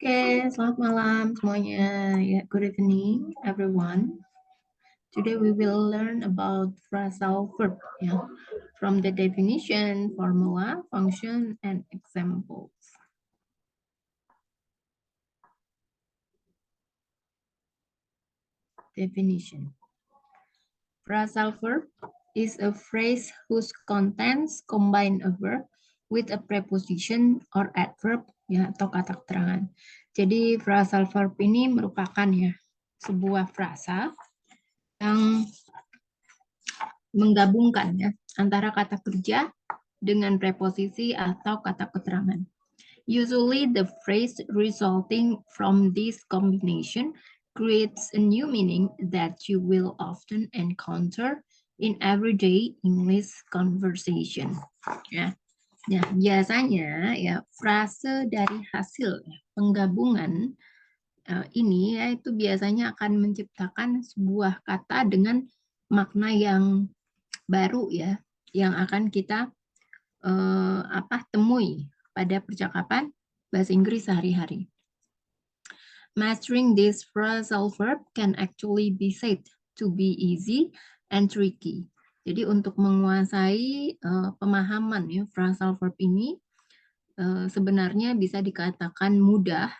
Oke, selamat malam semuanya. Ya, good evening everyone. Today we will learn about phrasal verb, ya, from the definition, formula, function, and examples. Definition. Phrasal verb is a phrase whose contents combine a verb with a preposition or adverb, ya, atau kata keterangan. Jadi phrasal verb ini merupakan ya sebuah frasa yang menggabungkan ya antara kata kerja dengan preposisi atau kata keterangan. Usually the phrase resulting from this combination creates a new meaning that you will often encounter in everyday English conversation. Ya. Nah, biasanya ya frase dari hasil penggabungan ini yaitu biasanya akan menciptakan sebuah kata dengan makna yang baru ya, yang akan kita temui pada percakapan bahasa Inggris sehari-hari. Mastering this phrasal verb can actually be said to be easy and tricky. Jadi untuk menguasai pemahaman ya phrasal verb ini sebenarnya bisa dikatakan mudah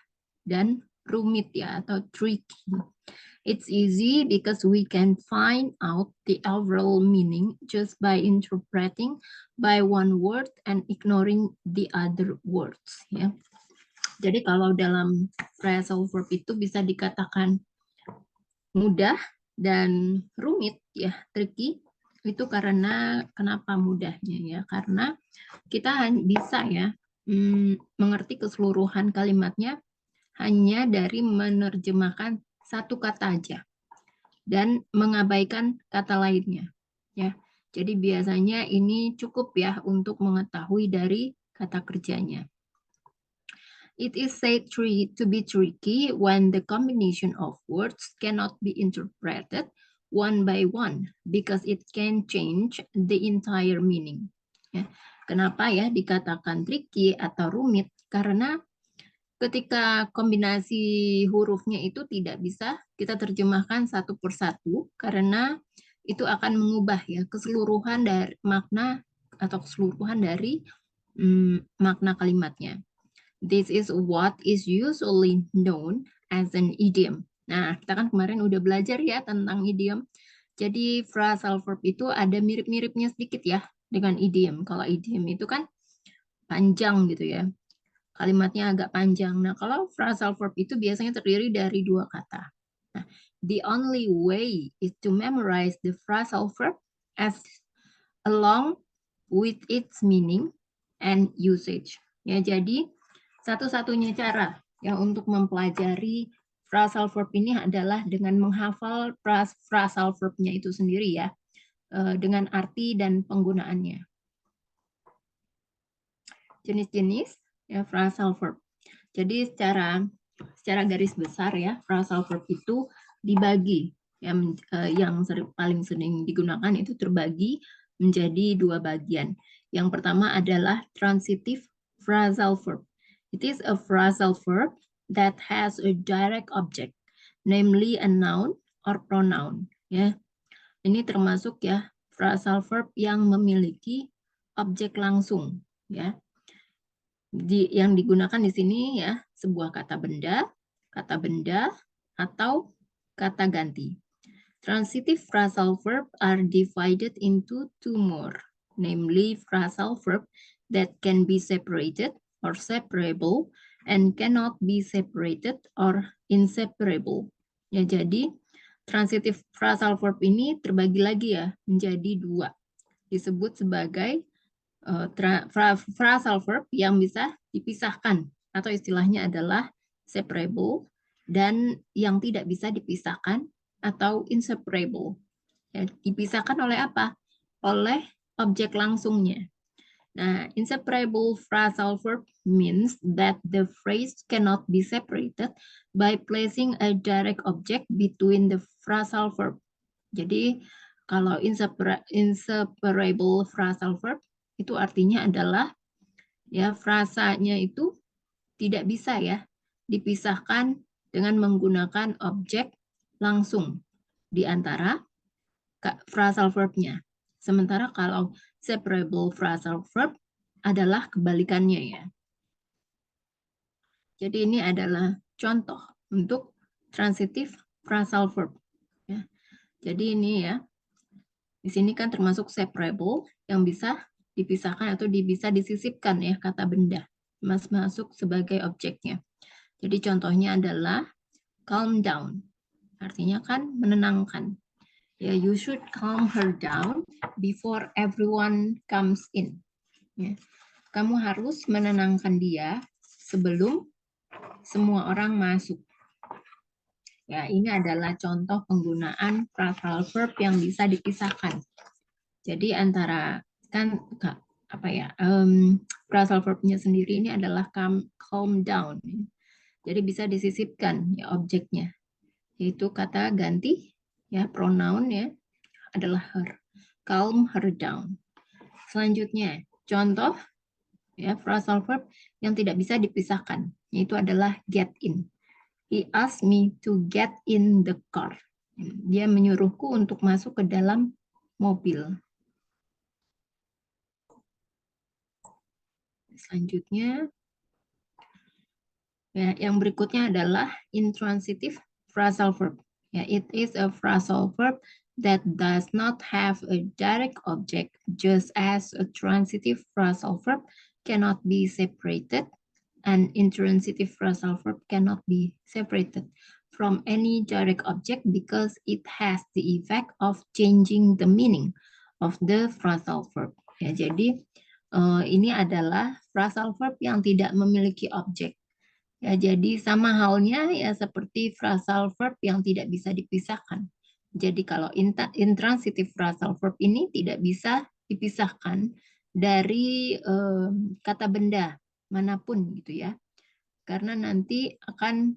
dan rumit ya atau tricky. It's easy because we can find out the overall meaning just by interpreting by one word and ignoring the other words. Ya. Jadi kalau dalam phrasal verb itu bisa dikatakan mudah dan rumit ya, tricky. Itu karena kenapa mudahnya ya? Karena kita bisa ya mengerti keseluruhan kalimatnya hanya dari menerjemahkan satu kata aja dan mengabaikan kata lainnya ya. Jadi biasanya ini cukup ya untuk mengetahui dari kata kerjanya. It is said to be tricky when the combination of words cannot be interpreted one by one because it can change the entire meaning. Ya. Kenapa ya dikatakan tricky atau rumit? Karena ketika kombinasi hurufnya itu tidak bisa kita terjemahkan satu persatu karena itu akan mengubah ya keseluruhan dari makna atau keseluruhan dari makna kalimatnya. This is what is usually known as an idiom. Nah, kita kan kemarin udah belajar ya tentang idiom. Jadi phrasal verb itu ada mirip-miripnya sedikit ya dengan idiom. Kalau idiom itu kan panjang gitu ya. Kalimatnya agak panjang. Nah, kalau phrasal verb itu biasanya terdiri dari dua kata. Nah, the only way is to memorize the phrasal verb as along with its meaning and usage. Ya, jadi satu-satunya cara ya untuk mempelajari phrasal verb ini adalah dengan menghafal phrasal verbnya itu sendiri ya, dengan arti dan penggunaannya. Jenis-jenis ya phrasal verb. Jadi secara garis besar ya phrasal verb itu dibagi yang paling sering digunakan itu terbagi menjadi dua bagian. Yang pertama adalah transitive phrasal verb. It is a phrasal verb that has a direct object, namely a noun or pronoun. Ya, ini termasuk ya phrasal verb yang memiliki objek langsung. Ya, yang digunakan di sini ya sebuah kata benda, atau kata ganti. Transitive phrasal verb are divided into two more, namely phrasal verb that can be separated or separable and cannot be separated or inseparable. Ya, jadi transitive phrasal verb ini terbagi lagi ya menjadi dua. Disebut sebagai phrasal verb yang bisa dipisahkan atau istilahnya adalah separable dan yang tidak bisa dipisahkan atau inseparable. Ya, dipisahkan oleh apa? Oleh objek langsungnya. Nah, inseparable phrasal verb means that the phrase cannot be separated by placing a direct object between the phrasal verb. Jadi, kalau inseparable phrasal verb itu artinya adalah ya frasanya itu tidak bisa ya dipisahkan dengan menggunakan objek langsung di antara phrasal verb-nya. Sementara kalau separable phrasal verb adalah kebalikannya ya. Jadi ini adalah contoh untuk transitive phrasal verb. Ya. Jadi ini ya, di sini kan termasuk separable yang bisa dipisahkan atau bisa disisipkan ya kata benda, masuk sebagai objeknya. Jadi contohnya adalah calm down, artinya kan menenangkan. Ya, you should calm her down before everyone comes in. Ya. Kamu harus menenangkan dia sebelum semua orang masuk. Ya, ini adalah contoh penggunaan phrasal verb yang bisa dipisahkan. Jadi antara kan apa ya, phrasal verbnya sendiri ini adalah calm down. Jadi bisa disisipkan ya objeknya, yaitu kata ganti ya pronoun ya adalah her. Calm her down. Selanjutnya contoh ya phrasal verb yang tidak bisa dipisahkan, yaitu adalah get in. He asked me to get in the car. Dia menyuruhku untuk masuk ke dalam mobil. Selanjutnya, ya, yang berikutnya adalah intransitive phrasal verb. Ya, it is a phrasal verb that does not have a direct object, just as a transitive phrasal verb cannot be separated, and intransitive phrasal verb cannot be separated from any direct object because it has the effect of changing the meaning of the phrasal verb. Ya, jadi ini adalah phrasal verb yang tidak memiliki objek. Ya, jadi sama halnya ya seperti phrasal verb yang tidak bisa dipisahkan. Jadi kalau intransitive phrasal verb ini tidak bisa dipisahkan dari kata benda manapun gitu ya. Karena nanti akan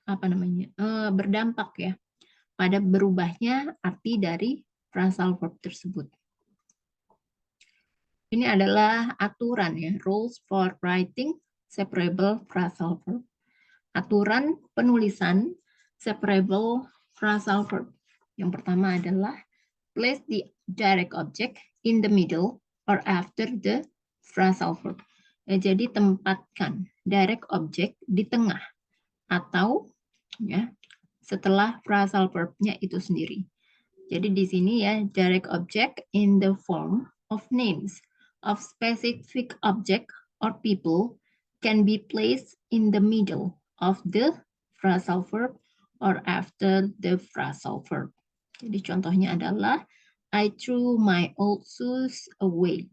apa namanya? Berdampak ya pada berubahnya arti dari phrasal verb tersebut. Ini adalah aturan ya, rules for writing separable phrasal verb. Aturan penulisan separable phrasal verb. Yang pertama adalah place the direct object in the middle or after the phrasal verb. Ya, jadi tempatkan direct object di tengah atau ya setelah phrasal verb-nya itu sendiri. Jadi di sini ya direct object in the form of names of specific object or people can be placed in the middle of the phrasal verb or after the phrasal verb. Jadi contohnya adalah I threw my old shoes away.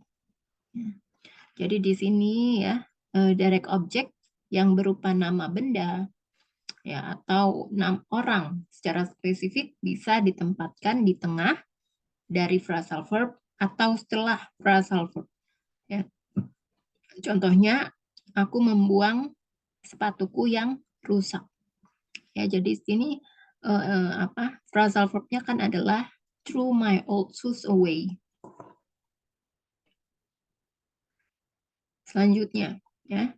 Jadi di sini ya direct object yang berupa nama benda ya atau orang secara spesifik bisa ditempatkan di tengah dari phrasal verb atau setelah phrasal verb. Ya. Contohnya, aku membuang sepatuku yang rusak. Ya, jadi sini phrasal verb-nya kan adalah threw my old shoes away. Selanjutnya, ya,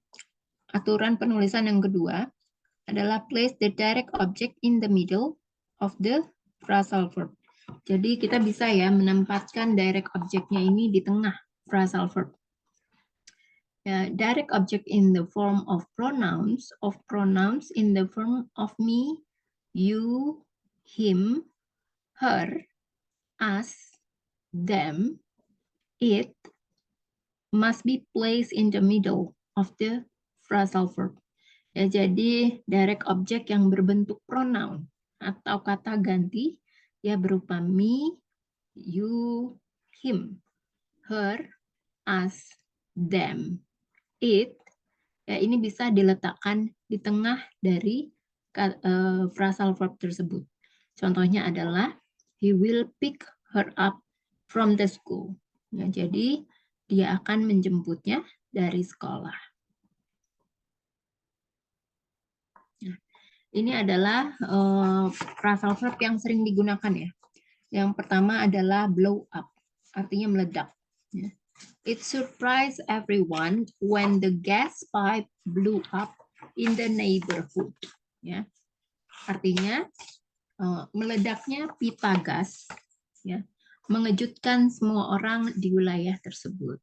aturan penulisan yang kedua adalah place the direct object in the middle of the phrasal verb. Jadi kita bisa ya menempatkan direct object-nya ini di tengah phrasal verb. Direct object in the form of pronouns in the form of me, you, him, her, us, them, it must be placed in the middle of the phrasal verb. Ya, jadi direct object yang berbentuk pronoun atau kata ganti ya berupa me, you, him, her, us, them, it, ya ini bisa diletakkan di tengah dari phrasal verb tersebut. Contohnya adalah he will pick her up from the school. Ya, jadi dia akan menjemputnya dari sekolah. Nah, ini adalah phrasal verb yang sering digunakan ya. Yang pertama adalah blow up, artinya meledak. Ya. It surprised everyone when the gas pipe blew up in the neighborhood. Ya, artinya meledaknya pipa gas, ya, mengejutkan semua orang di wilayah tersebut.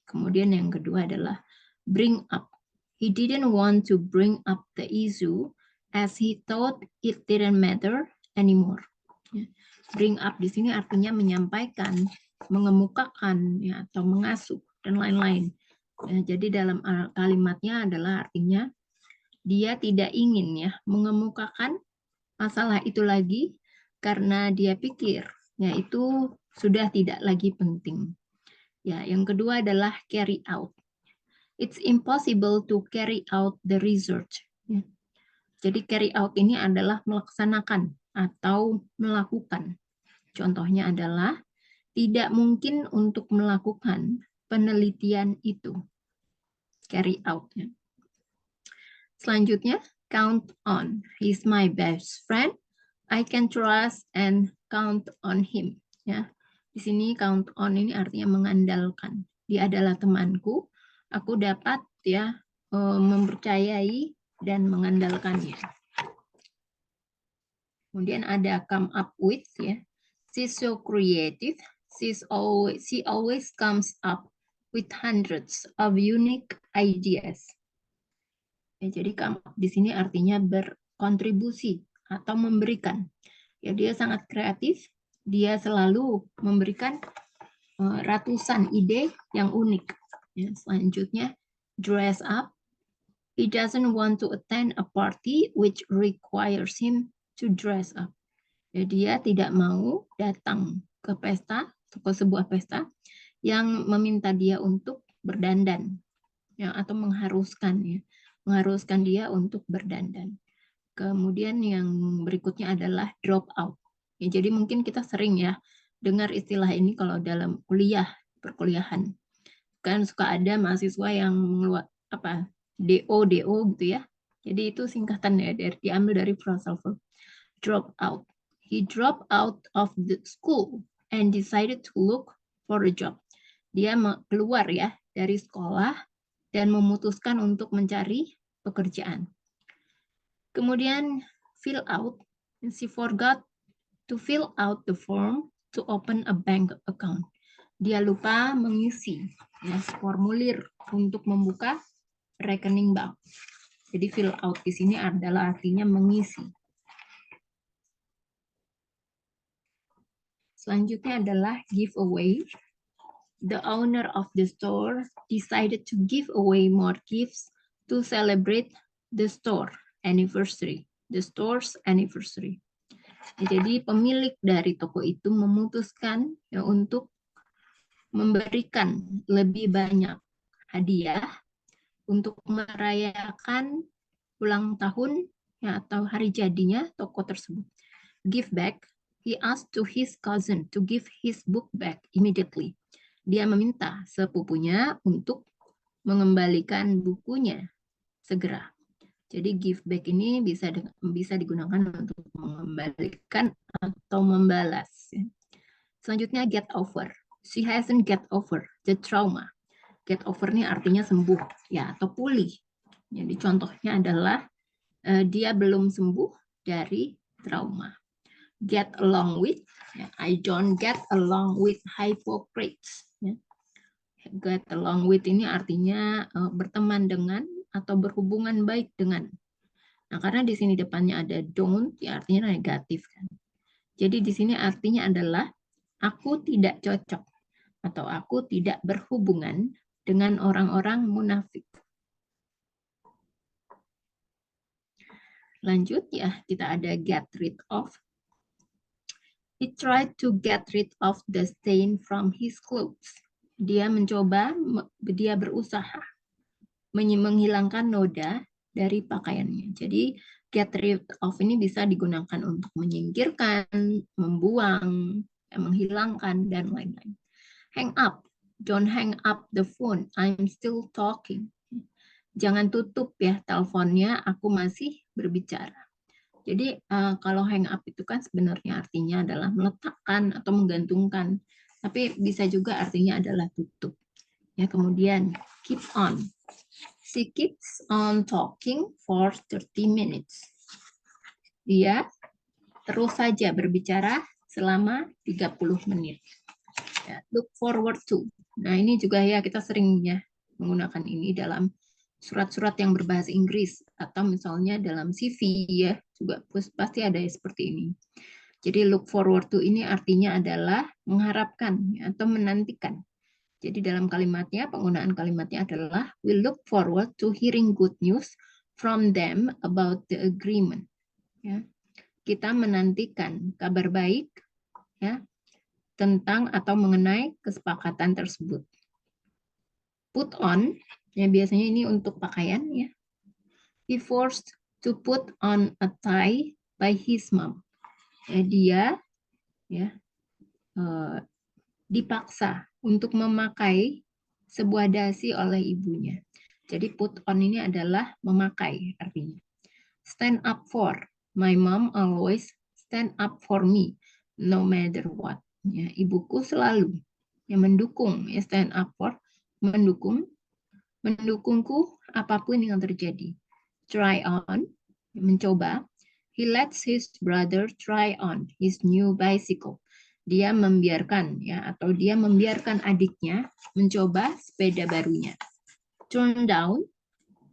Kemudian yang kedua adalah bring up. He didn't want to bring up the issue as he thought it didn't matter anymore. Ya. Bring up di sini artinya menyampaikan, mengemukakan, ya, atau mengasuh dan lain-lain. Ya, jadi dalam kalimatnya adalah artinya dia tidak ingin ya mengemukakan masalah itu lagi karena dia pikir ya itu sudah tidak lagi penting. Ya, yang kedua adalah carry out. It's impossible to carry out the research. Ya. Jadi carry out ini adalah melaksanakan atau melakukan. Contohnya adalah tidak mungkin untuk melakukan penelitian itu. Carry out. Ya. Selanjutnya, count on. He's my best friend. I can trust and count on him. Ya, di sini count on ini artinya mengandalkan. Dia adalah temanku. Aku dapat ya mempercayai dan mengandalkannya. Kemudian ada come up with ya. She's so creative. She always comes up with hundreds of unique ideas. Ya, jadi come up di sini artinya berkontribusi atau memberikan. Ya, dia sangat kreatif, dia selalu memberikan ratusan ide yang unik. Ya, selanjutnya, dress up. He doesn't want to attend a party which requires him to dress up. Ya, dia tidak mau datang ke pesta, ke sebuah pesta yang meminta dia untuk berdandan, ya, atau mengharuskan dia untuk berdandan. Kemudian yang berikutnya adalah drop out. Ya, jadi mungkin kita sering ya dengar istilah ini kalau dalam perkuliahan. Kan suka ada mahasiswa yang DO gitu ya. Jadi itu singkatan ya, diambil dari phrasal verb. Drop out. He dropped out of the school and decided to look for a job. Dia keluar ya dari sekolah dan memutuskan untuk mencari pekerjaan. Kemudian fill out. She forgot to fill out the form to open a bank account. Dia lupa mengisi ya, formulir untuk membuka rekening bank. Jadi fill out di sini adalah artinya mengisi. Selanjutnya adalah give away. The owner of the store decided to give away more gifts to celebrate the store's anniversary. Jadi pemilik dari toko itu memutuskan ya, untuk memberikan lebih banyak hadiah untuk merayakan ulang tahun ya, atau hari jadinya toko tersebut. Give back. He asked to his cousin to give his book back immediately. Dia meminta sepupunya untuk mengembalikan bukunya segera. Jadi give back ini bisa digunakan untuk mengembalikan atau membalas. Selanjutnya get over. She hasn't get over the trauma. Get over ini artinya sembuh ya atau pulih. Jadi contohnya adalah dia belum sembuh dari trauma. Get along with. I don't get along with hypocrites. Get along with ini artinya berteman dengan atau berhubungan baik dengan. Nah, karena di sini depannya ada don't, ya artinya negatif kan. Jadi di sini artinya adalah aku tidak cocok atau aku tidak berhubungan dengan orang-orang munafik. Lanjut ya, kita ada get rid of. He tried to get rid of the stain from his clothes. Dia berusaha menghilangkan noda dari pakaiannya. Jadi get rid of ini bisa digunakan untuk menyingkirkan, membuang, menghilangkan, dan lain-lain. Hang up. Don't hang up the phone. I'm still talking. Jangan tutup ya teleponnya, aku masih berbicara. Jadi kalau hang up itu kan sebenarnya artinya adalah meletakkan atau menggantungkan. Tapi bisa juga artinya adalah tutup. Ya, kemudian keep on. She keeps on talking for 30 minutes. Dia terus saja berbicara selama 30 menit. Ya, look forward to. Nah, ini juga ya kita sering ya menggunakan ini dalam surat-surat yang berbahasa Inggris atau misalnya dalam CV ya juga pasti ada seperti ini. Jadi look forward to ini artinya adalah mengharapkan ya, atau menantikan. Jadi dalam kalimatnya, penggunaan kalimatnya adalah we look forward to hearing good news from them about the agreement. Ya. Kita menantikan kabar baik ya tentang atau mengenai kesepakatan tersebut. Put on, ya biasanya ini untuk pakaian ya. He forced to put on a tie by his mom. Ya, dia ya dipaksa untuk memakai sebuah dasi oleh ibunya. Jadi put on ini adalah memakai artinya. Stand up for. My mom always stand up for me no matter what. Ya, ibuku selalu yang mendukung, ya, stand up for, mendukungku apapun yang terjadi. Try on, mencoba. He lets his brother try on his new bicycle. Dia membiarkan ya atau dia membiarkan adiknya mencoba sepeda barunya. Turn down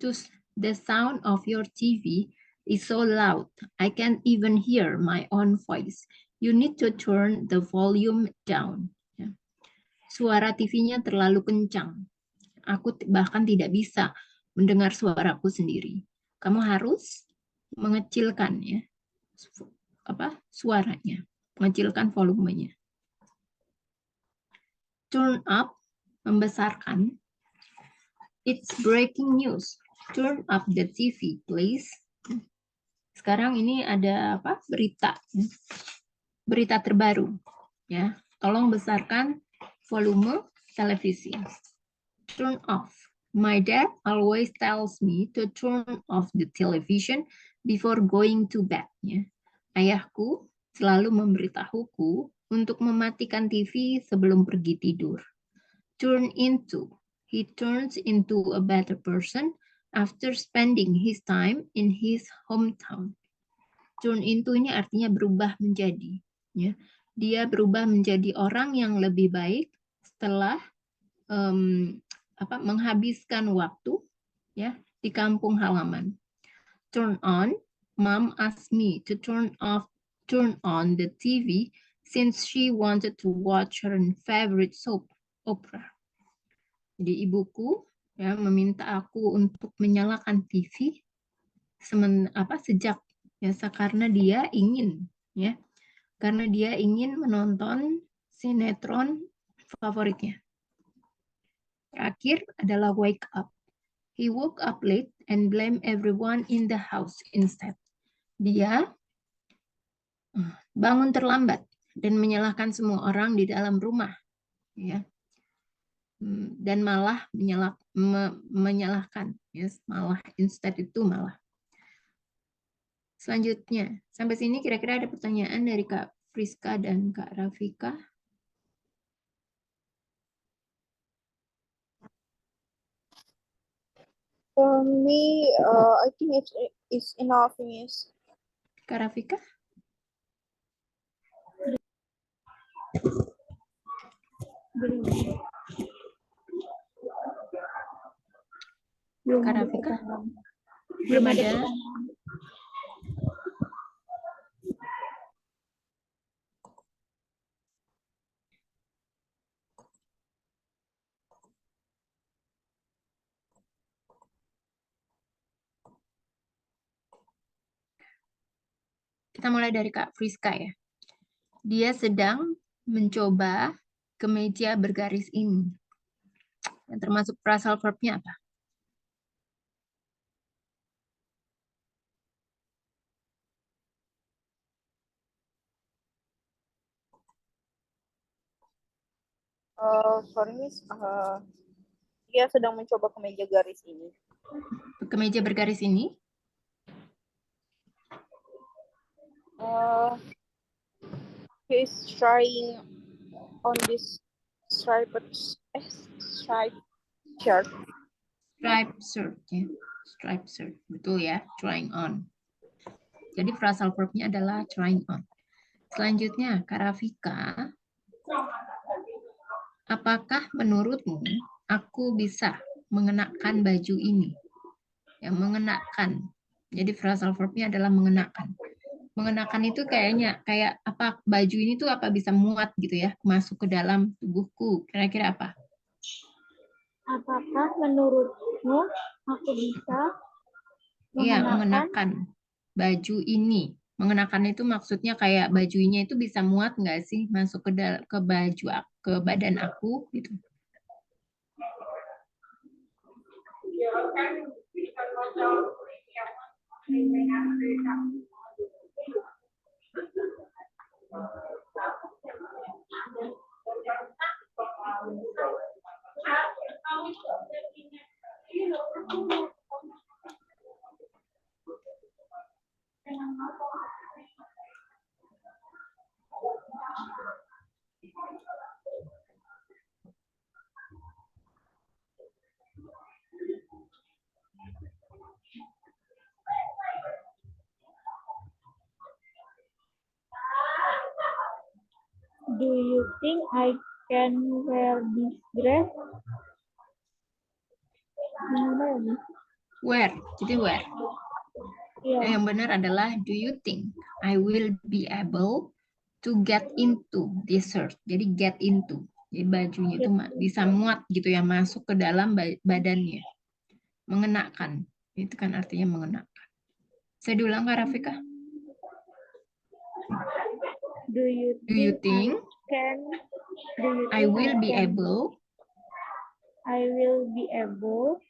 to the sound of your TV is so loud. I can't even hear my own voice. You need to turn the volume down. Ya. Suara TV-nya terlalu kencang. Aku bahkan tidak bisa mendengar suaraku sendiri. Kamu harus mengecilkan ya suaranya, mengecilkan volumenya. Turn up, membesarkan. It's breaking news. Turn up the TV, please. Sekarang ini ada apa? Berita. Berita terbaru. Ya, tolong besarkan volume televisi. Turn off. My dad always tells me to turn off the television before going to bed. Ya. Ayahku selalu memberitahuku untuk mematikan TV sebelum pergi tidur. Turn into. He turns into a better person after spending his time in his hometown. Turn into ini artinya berubah menjadi. Ya. Dia berubah menjadi orang yang lebih baik setelah menghabiskan waktu ya di kampung halaman. Turn on. Mom asked me to turn on the TV since she wanted to watch her favorite soap opera. Jadi ibuku ya meminta aku untuk menyalakan TV sejak ya karena dia ingin ya karena dia ingin menonton sinetron favoritnya. Terakhir adalah wake up. He woke up late and blamed everyone in the house instead. Dia bangun terlambat dan menyalahkan semua orang di dalam rumah, ya. Dan malah menyalahkan, yes, malah instead itu malah. Selanjutnya, sampai sini kira-kira ada pertanyaan dari Kak Friska dan Kak Rafika? For me, I think it's enough, Miss. Kak Rafika? Belum Kak Rafika? Belum ada. Kita mulai dari Kak Friska ya. Dia sedang mencoba kemeja bergaris ini. Yang termasuk phrasal verb-nya apa? Sorry, Miss. Dia sedang mencoba kemeja garis ini. Kemeja bergaris ini? He's trying on this striped shirt. Striped shirt ya. Striped shirt. Betul ya, trying on. Jadi phrasal verb-nya adalah trying on. Selanjutnya, Kak Rafika, apakah menurutmu aku bisa mengenakan baju ini? Ya, mengenakan. Jadi phrasal verb-nya adalah mengenakan. Mengenakan itu kayaknya kayak apa, baju ini tuh apa bisa muat gitu ya, masuk ke dalam tubuhku. Kira-kira apa? Apakah menurutmu aku bisa Iya, mengenakan? mengenakan baju ini. Mengenakan itu maksudnya kayak bajunya itu bisa muat nggak sih masuk ke baju ke badan aku gitu. Do you think I can wear this dress? Gimana ya, Miss? Where? Jadi where? Iya. Yang benar adalah do you think I will be able to get into this shirt? Jadi get into. Jadi bajunya itu bisa muat gitu ya, masuk ke dalam badannya. Mengenakan. Itu kan artinya mengenakan. Saya diulang Kak Rafika. Do you Do you think think I will be able be able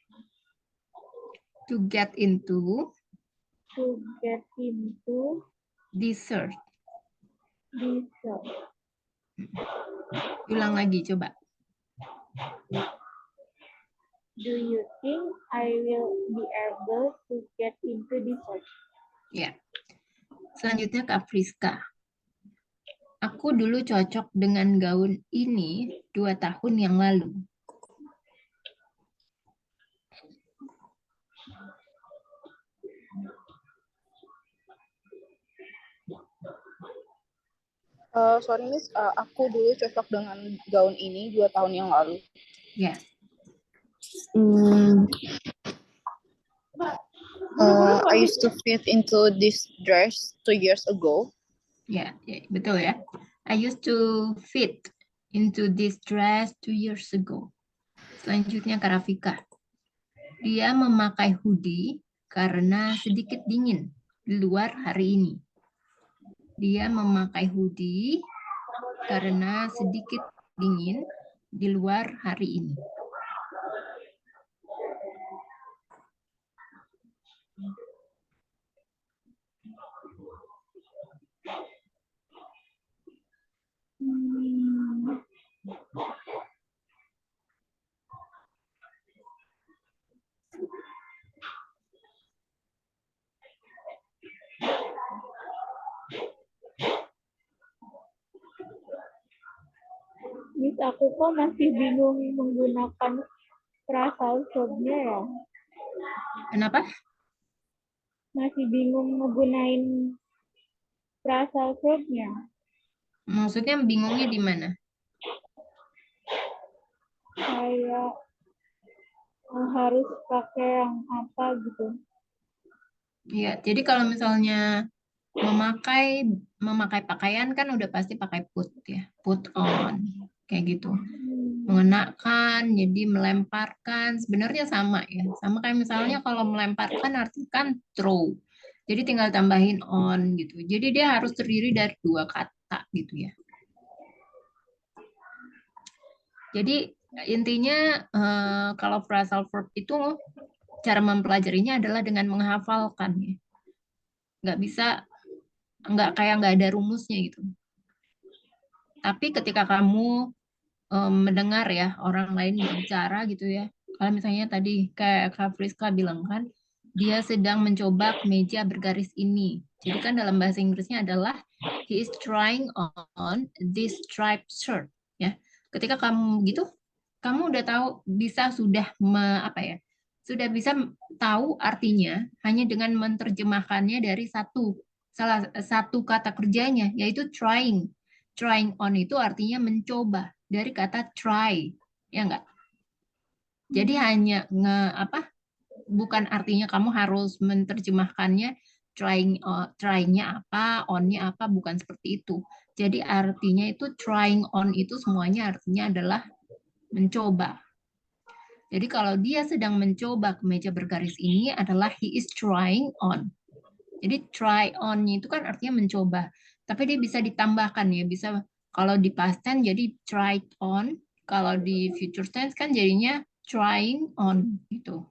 to get into this shirt? this shirt? Ulang lagi coba. Do you think I will be able to get into this shirt? Ya. Selanjutnya Kak Friska. Aku dulu cocok dengan gaun ini 2 tahun yang lalu. Sorry Miss, aku dulu cocok dengan gaun ini 2 tahun yang lalu. Ya. I used to fit into this dress 2 years ago. Ya, betul ya. I used to fit into this dress 2 years ago. Selanjutnya Kak Rafika. Dia memakai hoodie karena sedikit dingin di luar hari ini. Dia memakai hoodie karena sedikit dingin di luar hari ini. Miss, aku kok masih bingung menggunakan phrasal verb-nya ya. Kenapa? Masih bingung menggunain phrasal verb-nya. Maksudnya bingungnya di mana? Kayak harus pakai yang apa gitu. Iya, jadi kalau misalnya memakai pakaian kan udah pasti pakai put ya, put on kayak gitu. Mengenakan, jadi melemparkan, sebenarnya sama ya, sama kayak misalnya kalau melemparkan artinya kan throw, jadi tinggal tambahin on gitu. Jadi dia harus terdiri dari 2 kata gitu ya. Jadi intinya kalau phrasal verb itu cara mempelajarinya adalah dengan menghafalkan ya. Nggak ada rumusnya gitu. Tapi ketika kamu mendengar ya orang lain berbicara gitu ya, kalau misalnya tadi kayak Kak Friska bilang kan, dia sedang mencoba kemeja bergaris ini. Jadi kan dalam bahasa Inggrisnya adalah he is trying on this striped shirt ya. Ketika kamu gitu, kamu udah tahu bisa sudah sudah bisa tahu artinya hanya dengan menerjemahkannya dari salah satu kata kerjanya, yaitu trying. Trying on itu artinya mencoba, dari kata try, ya enggak? Jadi hanya bukan artinya kamu harus menerjemahkannya trying-nya apa, on-nya apa, bukan seperti itu. Jadi artinya itu trying on itu semuanya artinya adalah mencoba. Jadi kalau dia sedang mencoba kemeja bergaris ini adalah he is trying on. Jadi try on-nya itu kan artinya mencoba. Tapi dia bisa ditambahkan ya, bisa kalau di past tense jadi tried on, kalau di future tense kan jadinya trying on gitu.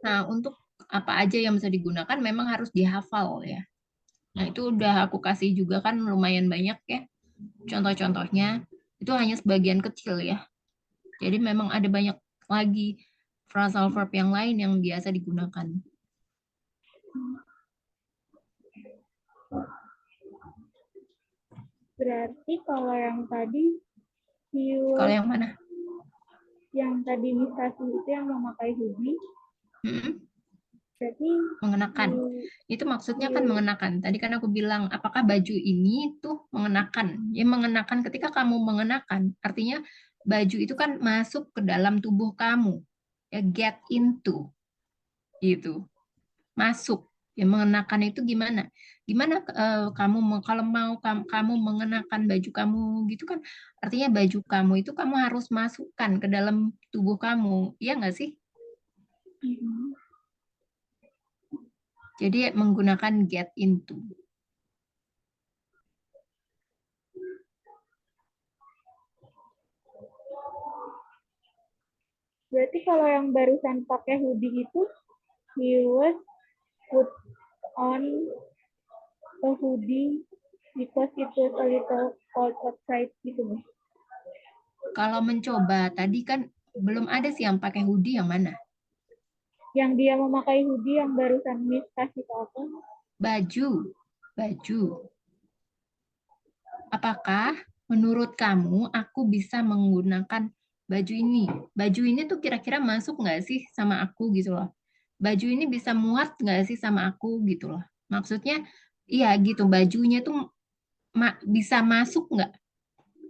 Nah, untuk apa aja yang bisa digunakan memang harus dihafal ya. Nah, itu udah aku kasih juga kan lumayan banyak ya. Contoh-contohnya itu hanya sebagian kecil ya. Jadi memang ada banyak lagi phrasal verb yang lain yang biasa digunakan. Berarti kalau yang tadi Kalau yang mana? Yang tadi Miss kasih itu yang memakai hoodie, berarti mengenakan. Itu maksudnya kan mengenakan. Tadi kan aku bilang, apakah baju ini tuh mengenakan? Ya mengenakan ketika kamu mengenakan, artinya baju itu kan masuk ke dalam tubuh kamu. Ya get into. Gitu. Masuk. Ya mengenakan itu gimana? Gimana kalau mau kamu mengenakan baju kamu gitu kan, artinya baju kamu itu kamu harus masukkan ke dalam tubuh kamu. Iya nggak sih? Jadi menggunakan get into. Berarti kalau yang barusan pakai hoodie itu, he was put on a hoodie because it was a little cold outside gitu, Mas. Kalau mencoba, tadi kan belum ada sih yang pakai hoodie yang mana? Yang dia memakai hoodie yang barusan Miss kasih ke aku. Baju. Baju. Apakah menurut kamu aku bisa menggunakan baju ini? Baju ini tuh kira-kira masuk nggak sih sama aku gitu loh. Baju ini bisa muat nggak sih sama aku gitu loh. Maksudnya, iya gitu, bajunya tuh bisa masuk nggak?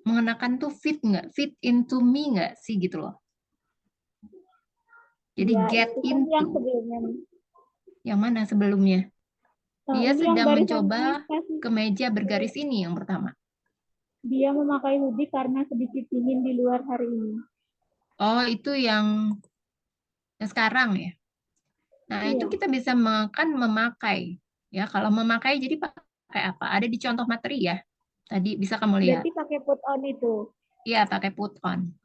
Mengenakan tuh fit nggak? Fit into me nggak sih gitu loh. Jadi Ya, get itu kan yang into. sebelumnya. Yang mana sebelumnya? Dia Ini yang sedang barusan Miss mencoba kasih. kemeja bergaris ini yang pertama. Dia memakai hoodie karena sedikit dingin di luar hari ini. Oh, itu yang sekarang ya. Nah, itu Iya. kita bisa makan memakai. Ya, kalau memakai jadi pakai apa? Ada di contoh materi ya. Tadi bisa kamu lihat. Berarti pakai put on itu. Iya, pakai put on.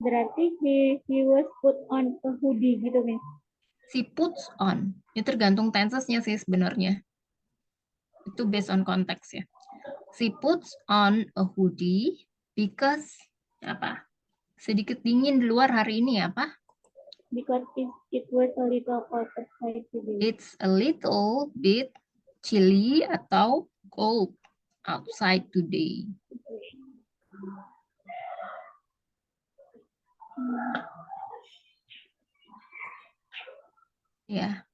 Berarti he was put on a hoodie gitu, Miss. Si puts on. Itu tergantung tensesnya sih sebenarnya. Itu based on konteks ya. Si puts on a hoodie because apa? Sedikit dingin di luar hari ini apa? Because it was a little cold outside today. It's a little bit chilly atau cold outside today. Ya.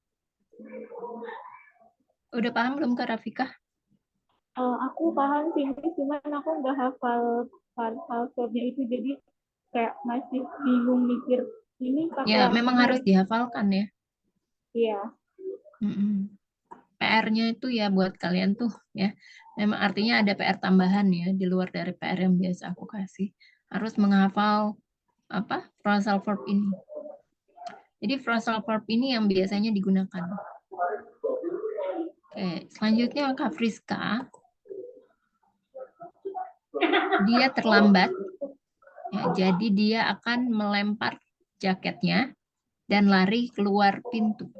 Udah paham belum Kak Rafika? Aku paham sih, cuman aku nggak hafal verbnya itu, jadi kayak masih bingung mikir ini pakai Ya, yang memang mana harus ya. dihafalkan ya. Iya. PR-nya itu ya buat kalian tuh ya. Memang artinya ada PR tambahan ya di luar dari PR yang biasa aku kasih. Harus menghafal apa? Phrasal verb ini. Jadi phrasal verb ini yang biasanya digunakan. Oke, selanjutnya Kak Friska. Dia terlambat. Ya, jadi dia akan melempar jaketnya dan lari keluar pintu.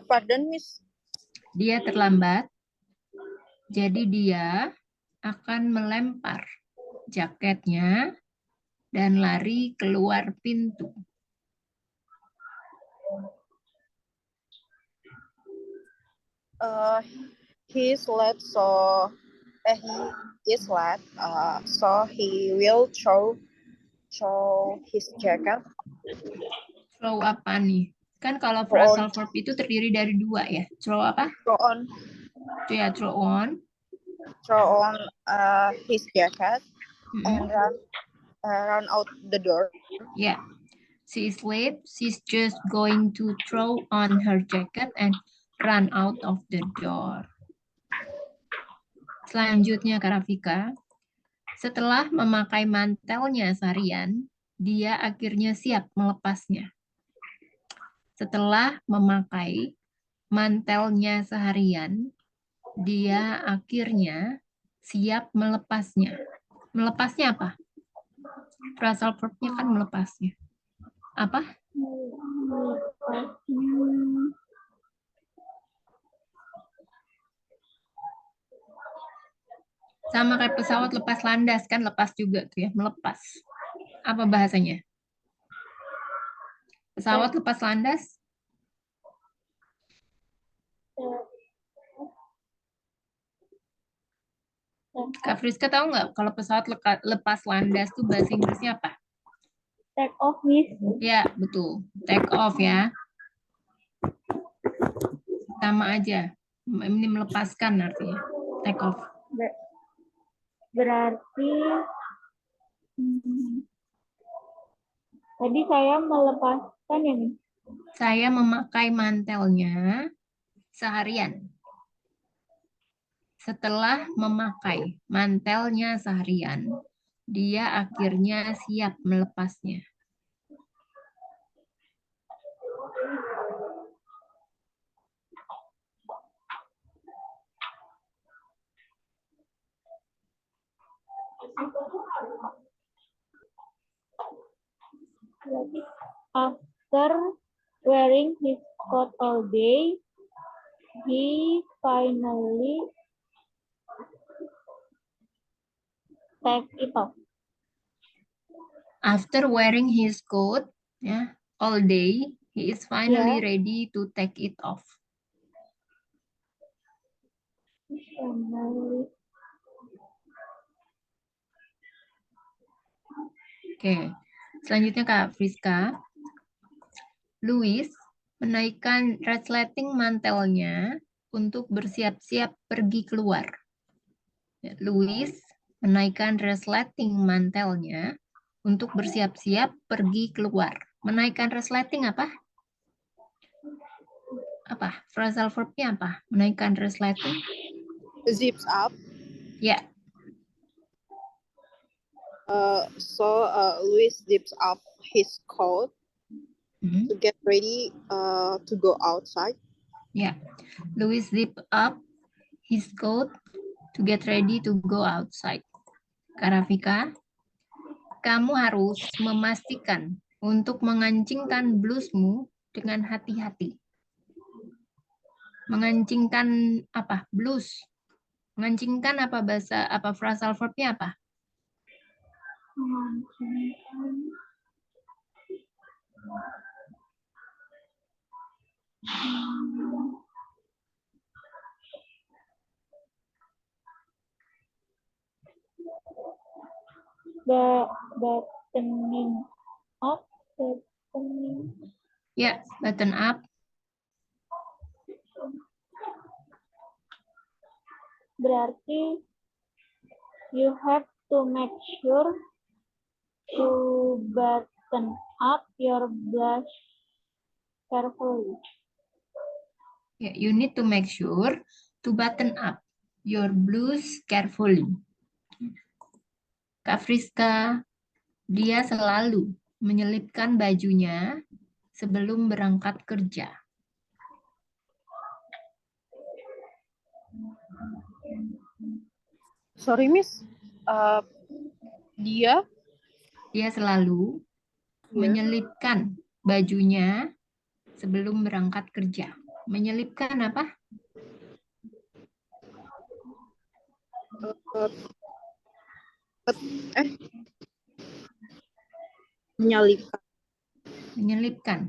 Pardon, Miss. Dia terlambat, jadi dia akan melempar jaketnya dan lari keluar pintu. He's late, so he is late. So he will throw his jacket. Throw apa nih? Kan kalau Throw on. phrasal verb itu terdiri dari dua ya. Throw apa? Throw on. Itu ya, throw on. Throw on his jacket Mm-mm. and run out the door. Ya. She is late. She's just going to throw on her jacket and run out of the door. Selanjutnya, Kak Rafika. Setelah memakai mantelnya seharian, dia akhirnya siap melepasnya. Setelah memakai mantelnya seharian, dia akhirnya siap melepasnya. Melepasnya apa? Phrasal verb-nya kan melepasnya. Apa? Sama kayak pesawat lepas landas, kan lepas juga tuh ya, melepas. Apa bahasanya? Pesawat lepas landas? Kak Friska tahu nggak kalau pesawat lepas landas tuh bahasa Inggrisnya apa? Take off, Miss. Ya, betul. Take off ya. Sama aja. Ini melepaskan artinya. Take off. Berarti tadi saya melepaskan ya, Miss. Saya memakai mantelnya seharian. Setelah memakai mantelnya seharian, dia akhirnya siap melepasnya. After wearing his coat all day, he finally take it off. After wearing his coat ya, all day, he is finally Ya. ready to take it off. Finally. Oke, selanjutnya Kak Friska. Louis menaikkan resleting mantelnya untuk bersiap-siap pergi keluar. Louis menaikkan resleting mantelnya untuk bersiap-siap pergi keluar. Menaikkan resleting apa? Apa? Phrasal verb-nya apa? Menaikkan resleting? Zips up. Ya. So Louis zips up his coat to get ready to go outside. Ya. Louis zip up his coat to get ready to go outside. Kak Rafika, kamu harus memastikan untuk mengancingkan blusmu dengan hati-hati. Mengancingkan apa? Blus. Mengancingkan apa bahasa, apa phrasal verb-nya apa? Buttoning up, Ya, button up. berarti you have to make sure to button up your blouse carefully. Ya, you need to make sure to button up your blouse carefully. Kak Friska, dia selalu menyelipkan bajunya sebelum berangkat kerja. Sorry, Miss. Dia selalu menyelipkan bajunya sebelum berangkat kerja. Menyelipkan apa? Menyelipkan. Menyelipkan.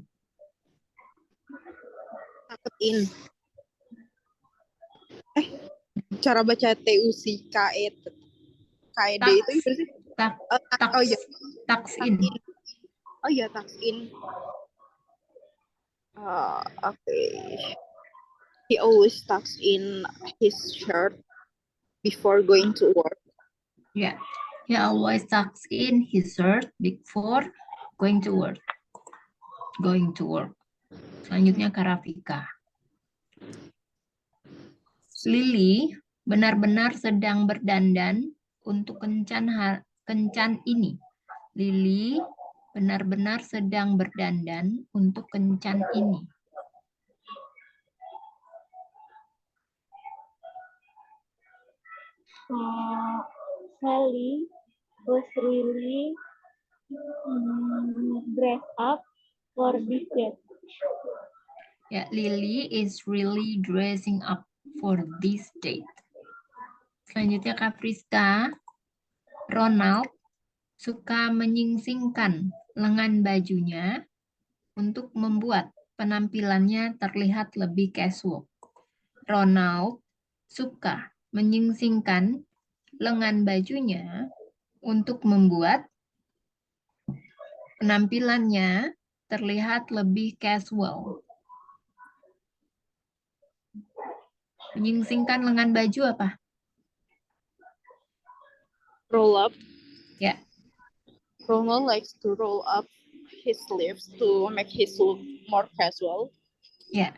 Tuck it in. cara baca TUCKED. KED itu berarti oh iya, Tucks in. Oh iya, tucks in. Okay. He always tucks in his shirt before going to work. Yeah. He always tucks in his shirt before going to work. Selanjutnya Karafika. Lily benar-benar sedang berdandan untuk kencan ini. Lily benar-benar sedang berdandan untuk kencan ini. Sally was really dressed up for this date. Ya, Lily is really dressing up for this date. Selanjutnya Kak Friska. Ronald suka menyingsingkan lengan bajunya untuk membuat penampilannya terlihat lebih casual. Ronald suka menyingsingkan lengan bajunya untuk membuat penampilannya terlihat lebih casual. Menyingsingkan lengan baju apa? Roll up. Ya. Ronald likes to roll up his sleeves to make his look more casual. Ya.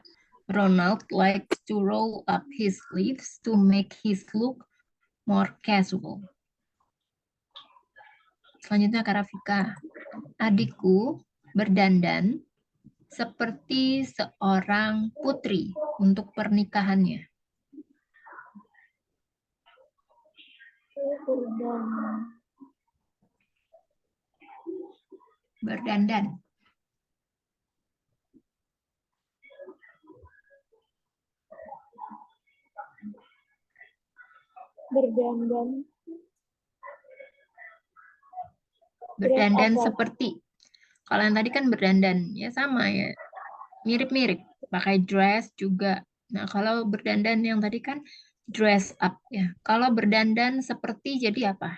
Ronald likes to roll up his sleeves to make his look more casual. Selanjutnya Karafika. Adikku berdandan seperti seorang putri untuk pernikahannya. Berdandan. Berdandan seperti. Kalau yang tadi kan berdandan, ya sama ya. Mirip-mirip. Pakai dress juga. Nah, kalau berdandan yang tadi kan dress up ya. Kalau berdandan seperti jadi apa?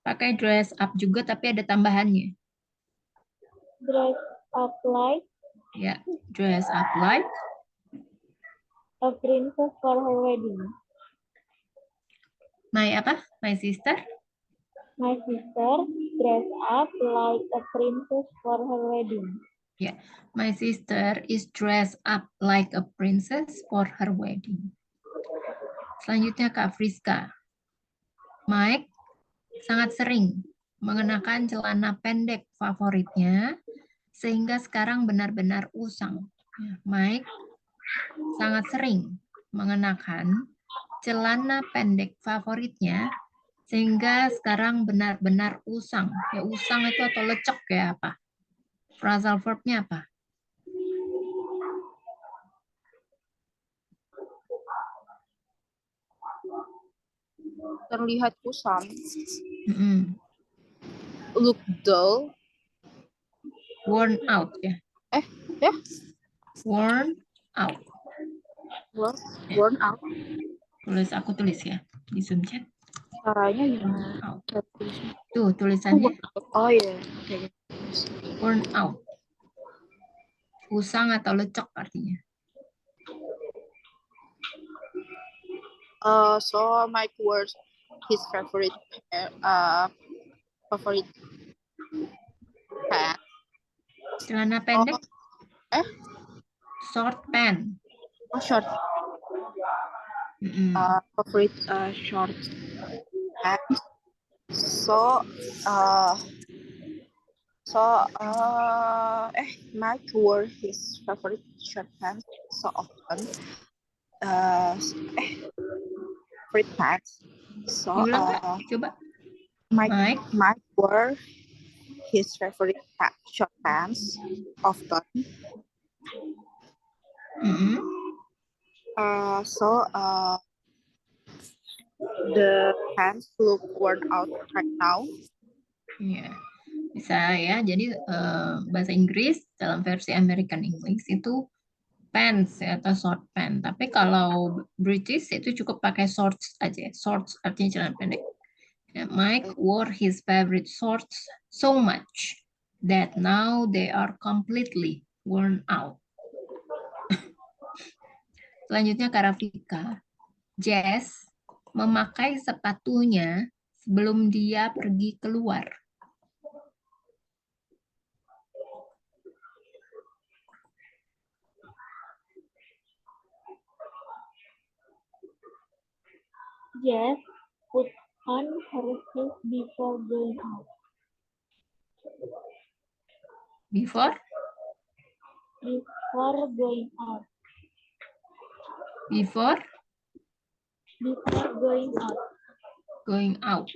Pakai dress up juga tapi ada tambahannya. Dress up like. Ya, dress up like. A princess for her wedding. My apa? My sister? My sister dressed up like a princess for her wedding. Yeah, my sister is dressed up like a princess for her wedding. Selanjutnya Kak Friska. Mike sangat sering mengenakan celana pendek favoritnya sehingga sekarang benar-benar usang. Mike sangat sering mengenakan celana pendek favoritnya sehingga sekarang benar-benar usang. Ya, usang itu atau lecek ya apa? Phrasal verb-nya apa? Terlihat kusam. Look dull. Worn out ya. Ya. Worn out. Worn out. Aku tulis ya di Zoom chat. Caranya gimana? Tuh tulisannya. Oh iya. Okay. Worn out. Usang atau lecek artinya. So Mike wears his favorite pants. Celana pendek. Short pants. Oh, short. Favorite short pants. Mike wore his favorite short pants so often. Favorite pants. So coba. Mike wore his favorite short pants often. The pants look worn out right now. Yeah. Bisa ya. Jadi bahasa Inggris dalam versi American English itu pants ya, atau short pants. Tapi kalau British itu cukup pakai shorts aja. Shorts artinya celana pendek. Ya, Mike wore his favorite shorts so much that now they are completely worn out. Selanjutnya Karafika. Jess memakai sepatunya sebelum dia pergi keluar. Jess put on her shoes before going out. Before Before going out. before Before going out. going out.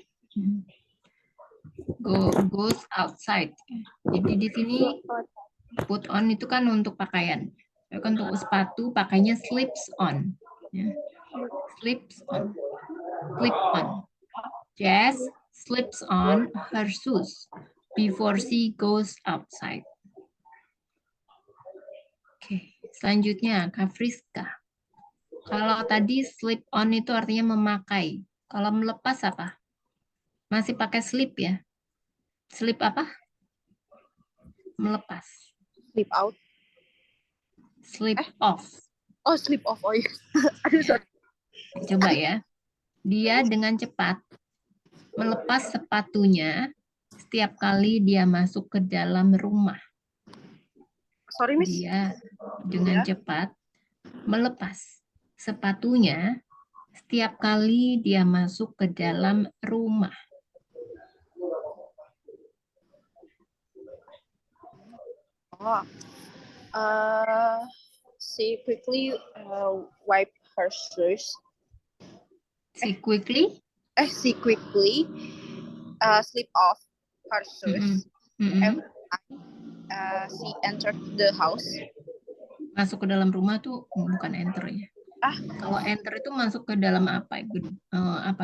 Goes outside. Jadi di sini put on itu kan untuk pakaian. Tapi kan untuk sepatu pakainya slips on. Ya. Slips on. Slip on. Jess slips on her shoes before she goes outside. Oke, selanjutnya Kak Friska. Kalau tadi slip on itu artinya memakai. Kalau melepas apa? Masih pakai slip ya? Slip apa? Melepas. Slip out. Slip off. Oh, slip off. Oh iya. Aduh, sorry. Coba ya. Dia dengan cepat melepas sepatunya setiap kali dia masuk ke dalam rumah. Sorry, Miss. Dia dengan cepat melepas sepatunya setiap kali dia masuk ke dalam rumah. Oh. She quickly wiped her shoes. She quickly She quickly slip off her shoes. Every time she entered the house. Masuk ke dalam rumah tuh bukan enter ya. Kalau enter itu masuk ke dalam apa?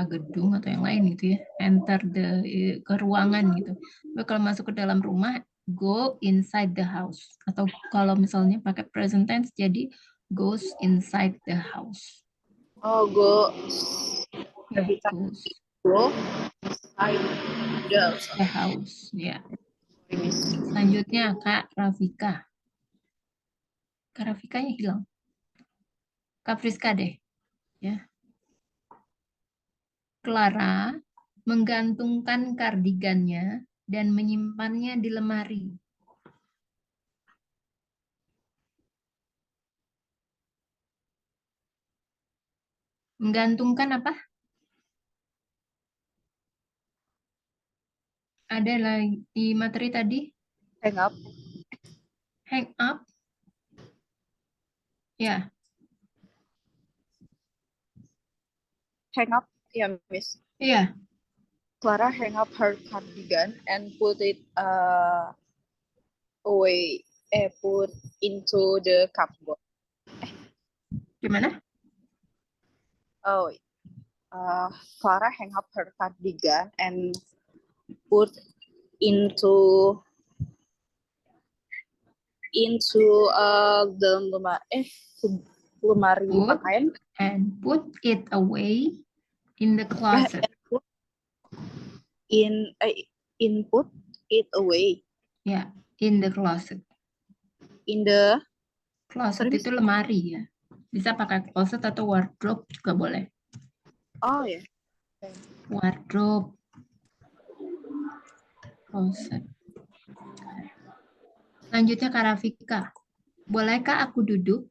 Gedung atau yang lain gitu ya. Enter ke ruangan gitu. Tapi kalau masuk ke dalam rumah, go inside the house. Atau kalau misalnya pakai present tense, jadi goes inside the house. Oh, go. Every time goes go inside the house. Ya. Selanjutnya Kak Rafika. Kak Rafikanya hilang. Kak Friska deh. Ya. Clara menggantungkan kardigannya dan menyimpannya di lemari. Menggantungkan apa? Ada lagi di materi tadi? Hang up. Hang up? Ya. Hang up, ya, Miss. Iya. Clara hang up her cardigan and put it away. Put into the cupboard. Gimana? Oh, Clara hang up her cardigan and put into the lemari pakaian. And put it away in the closet. Put it away. Ya, in the closet. In the Closet itu lemari ya. Bisa pakai closet atau wardrobe juga boleh. Oh ya. Wardrobe. Closet. Selanjutnya Kak Rafika. Bolehkah aku duduk?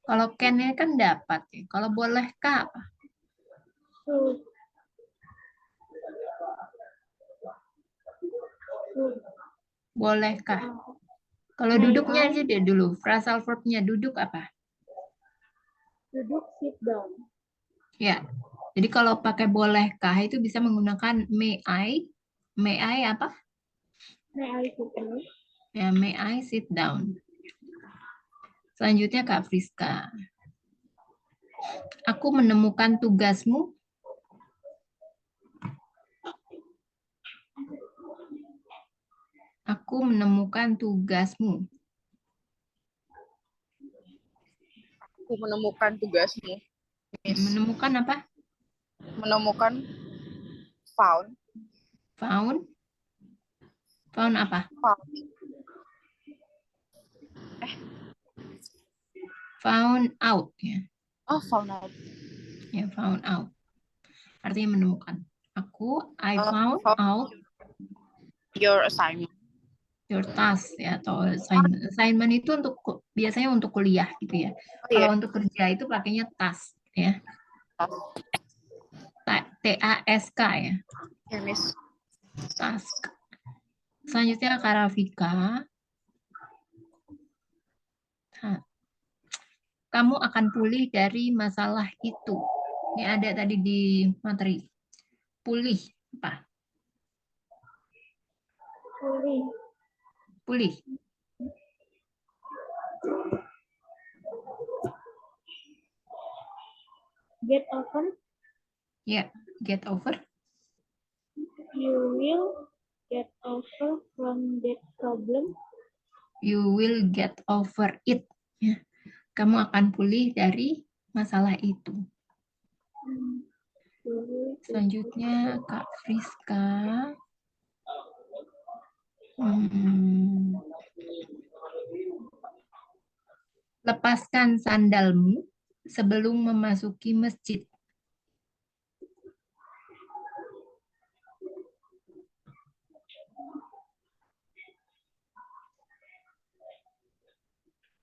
Kalau can-nya kan dapat ya. Kalau bolehkah apa? Bolehkah? Kalau duduknya aja deh dulu. Phrasal verb-nya duduk apa? Duduk, sit down. Ya. Jadi kalau pakai bolehkah itu bisa menggunakan may I. May I apa? May I sit down? Ya, may I sit down. Selanjutnya Kak Friska. Aku menemukan tugasmu. Aku menemukan tugasmu. Aku menemukan tugasmu. Miss. Menemukan apa? Menemukan found. Found. Found apa? Found. Found out. Ya, Oh, found out. ya found out. Artinya menemukan. I found Found out your assignment. your task ya atau assignment. Assignment itu biasanya untuk kuliah gitu ya. Oh, Kalau iya. untuk kerja itu pakainya task ya. TASK ya. Ya, Miss. Task. Selanjutnya Kak Rafika. Kamu akan pulih dari masalah itu. Ini ada tadi di materi. Pulih apa? Pulih. Pulih. Get over. Ya, get over. You will get over from that problem. You will get over it. Ya. Kamu akan pulih dari masalah itu. Selanjutnya Kak Friska. Lepaskan sandalmu sebelum memasuki masjid.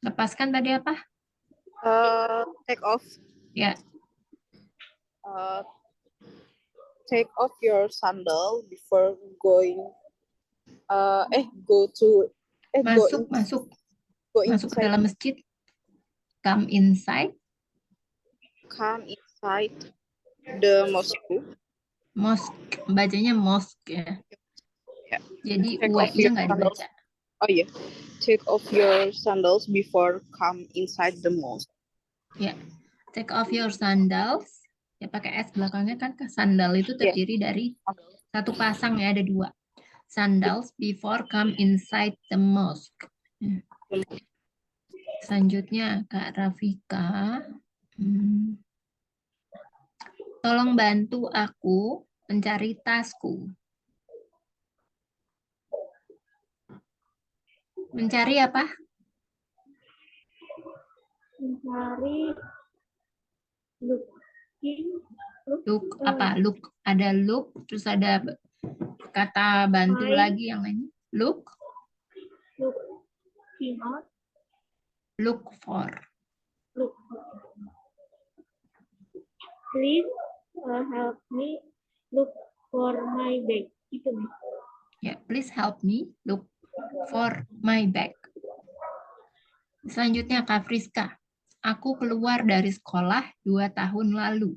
Lepaskan tadi apa? Take off. Ya, Take off your sandal before going. Go masuk ke inside. dalam masjid. Come inside. Come inside the mosque. Mosque, bacanya mosque ya. Ya. Jadi Take off W-nya your nggak sandals. dibaca. Oh iya. Take off your sandals before come inside the mosque. Ya, take off your sandals. Ya pakai S belakangnya kan sandal itu terdiri dari satu pasang ya, ada dua. Sandals before come inside the mosque. Ya. Selanjutnya Kak Rafika. Tolong bantu aku mencari tasku. Mencari apa? Mencari looking. Look apa? Look. Ada look, terus ada kata bantu lagi yang lain. Look. Looking out. Look for. Look. Please help me look for my bag. Itu nih. Ya, please help me look for my bag. Selanjutnya Kak Friska. Aku keluar dari sekolah 2 tahun lalu.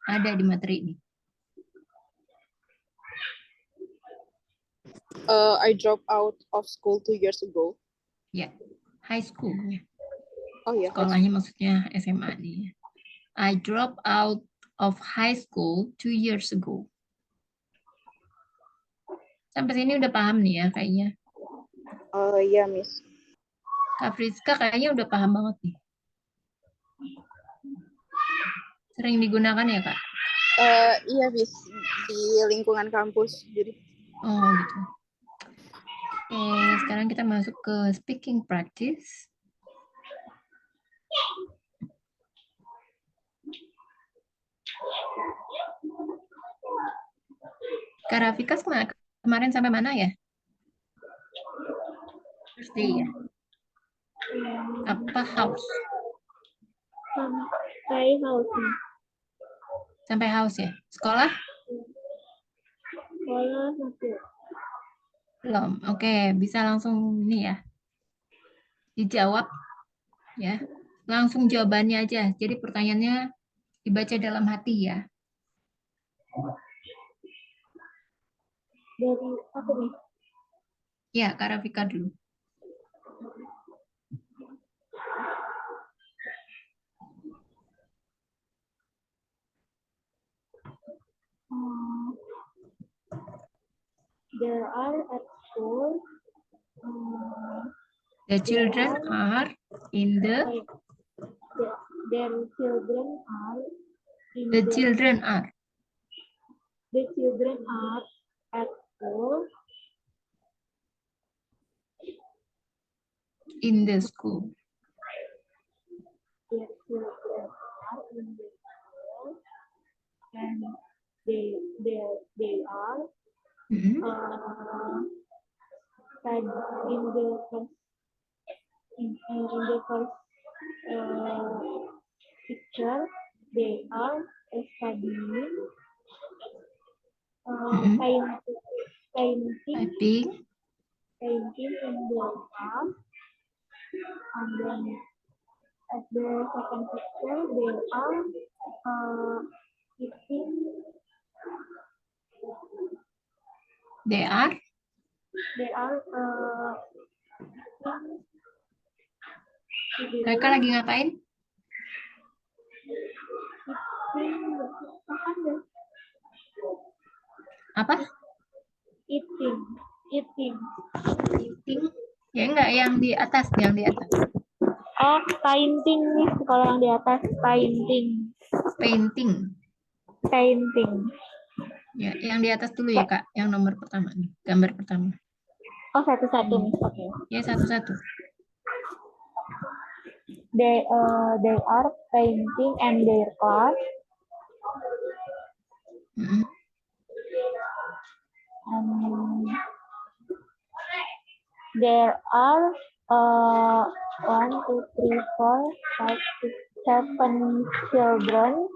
Ada di materi ini. I dropped out of school 2 years ago. Ya, high school. Ya. Oh ya. Sekolahnya maksudnya SMA nih. I dropped out of high school 2 years ago. Sampai sini udah paham nih ya kayaknya. Iya, Miss. Kak Friska kayaknya udah paham banget nih. Sering digunakan ya, Kak? Iya, Miss. Di lingkungan kampus. Jadi. Oh, gitu. Oke, sekarang kita masuk ke speaking practice. Kak Rafika kemarin sampai mana ya? First day ya? Apa house? Sampai house. Sampai house ya? Sekolah? Sekolah satu. Belum. Oke, bisa langsung nih ya. Dijawab ya. Langsung jawabannya aja. Jadi pertanyaannya dibaca dalam hati ya. Dari aku nih. Ya, Kak Rafika dulu. there are at school. The children are in the. Their children are in The children are. The children are at school. In the school. Their children are in the school, and they are Mhm. in the first picture. They are studying Mhm. painting Typing. in the class, and then at the second picture they are eating. They are. Mereka lagi ngapain? Apa? Eating. Eating. Ya enggak, yang di atas, yang di atas. Oh, painting nih kalau yang di atas, painting. Painting. Painting. Ya, yang di atas dulu ya Kak, yang nomor pertama nih, gambar pertama. Oh, satu-satu nih. Oke. Ya, satu-satu. They are painting and their class. Mhm. There are 1, 2, 3, 4, 5, 6, 7 children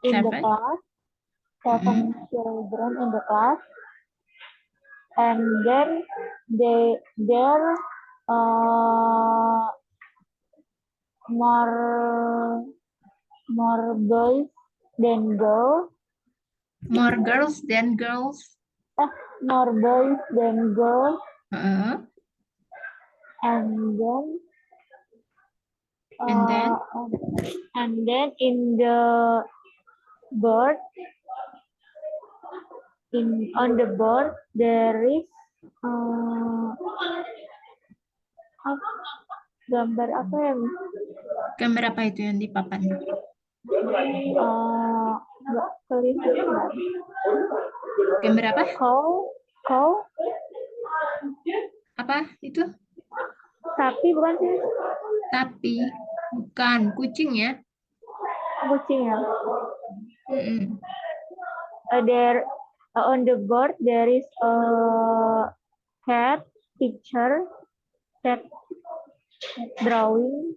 in the class. 7 children in the class, and then there more boys than girls. More girls than girls. More boys than girls. And then in the board, on the board there is gambar apa ya? Gambar apa itu yang di papan? Nggak kelihatan. Gambar apa? Cow. Apa itu? Sapi bukan sih? Sapi, bukan, kucing ya? Kucing ya. Mm-mm. There on the board there is a cat picture, cat drawing,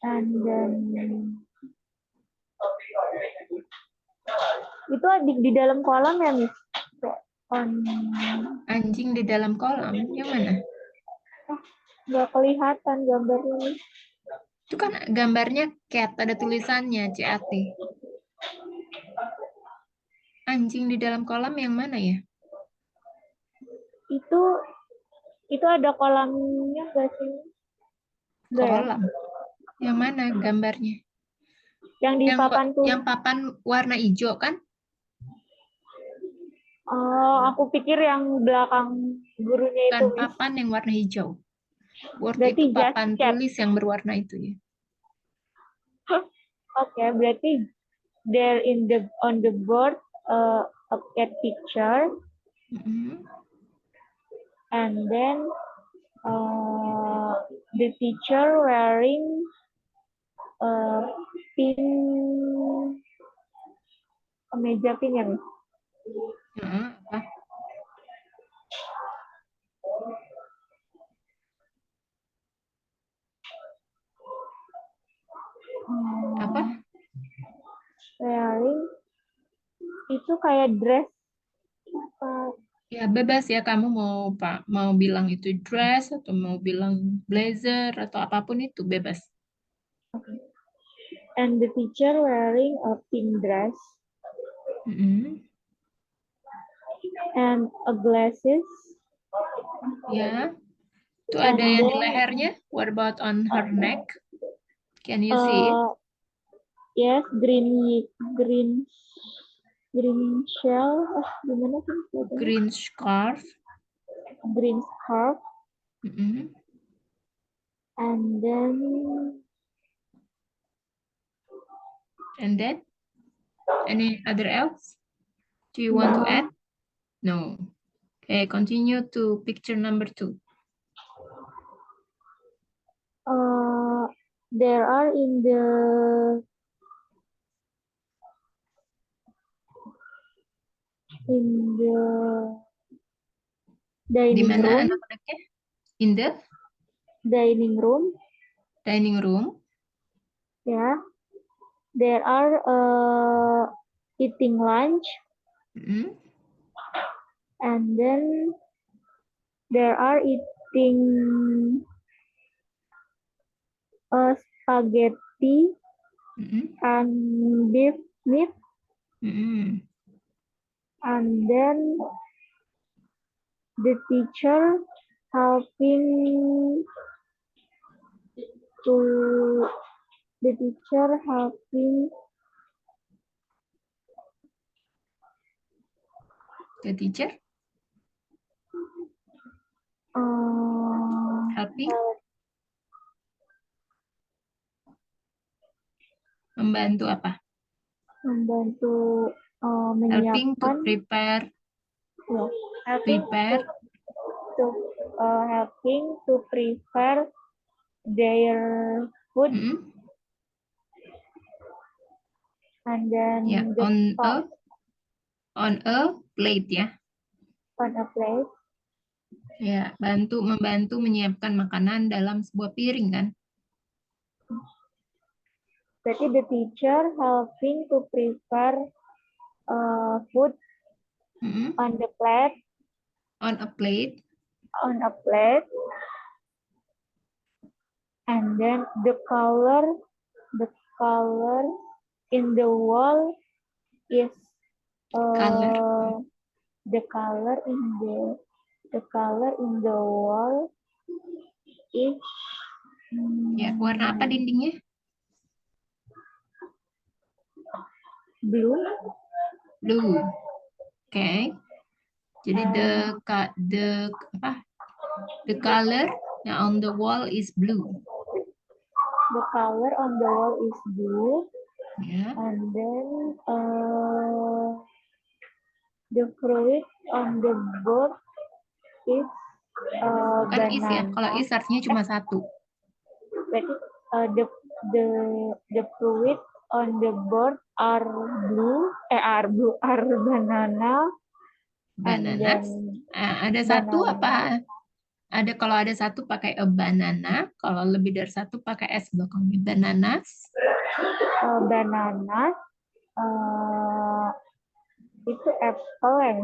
and then itu di dalam kolam ya, Miss? Anjing di dalam kolam, yang mana? Nggak kelihatan gambarnya. Itu kan gambarnya cat, ada tulisannya CAT. Anjing di dalam kolam yang mana ya? Itu ada kolamnya nggak sih? Kolam. Yang mana gambarnya? Yang di papan tuh. Yang papan warna hijau kan? Oh, aku pikir yang belakang gurunya itu. Bukan, papan yang warna hijau. Word Berarti itu papan tulis yang berwarna itu ya. Oke, berarti there on the board a cat picture, and then the teacher wearing pink, kemeja pink ya? Apa? Wearing itu kayak dress. Ya bebas ya, kamu mau bilang itu dress atau mau bilang blazer atau apapun itu bebas. Okay. And the teacher wearing a pink dress and a glasses. Ya, itu ada yang di lehernya. What about on her neck? Can you see it? Yes, green green shell, gimana sih? Bacanya? Green scarf. Green scarf, Mm-mm. and then And then, any other else? Do you want to add? No. Okay, continue to picture number 2. there are in the Di dining mana room, anak-anaknya? In the dining room, dining room. yeah. There are eating lunch, Mm-mm. and then there are eating spaghetti Mm-mm. and beef meat, Mm-mm. and then the teacher helping to the teacher helping The teacher helping, membantu apa? membantu Helping to menyiapkan prepare, ya, helping prepare. to helping to prepare their food, Mm-mm. and then Ya, the top on a plate ya. on a plate. Ya, membantu menyiapkan makanan dalam sebuah piring kan? Berarti the teacher helping to prepare food Mm-mm. on the plate, On a plate. and then the color in the wall is Color. the color in the wall is Ya, warna apa dindingnya? blue. Blue. Oke. Jadi the color on the wall is blue. The color on the wall is blue, Ya. and then the fruit on the board is Bukan is ya. banana. Kalau is artinya cuma satu. Berarti the fruit on the board are banana. And then Bananas. Ada satu apa? Kalau ada satu pakai a banana, kalau lebih dari satu pakai s belakangnya. Bananas. Bananas itu apple ya.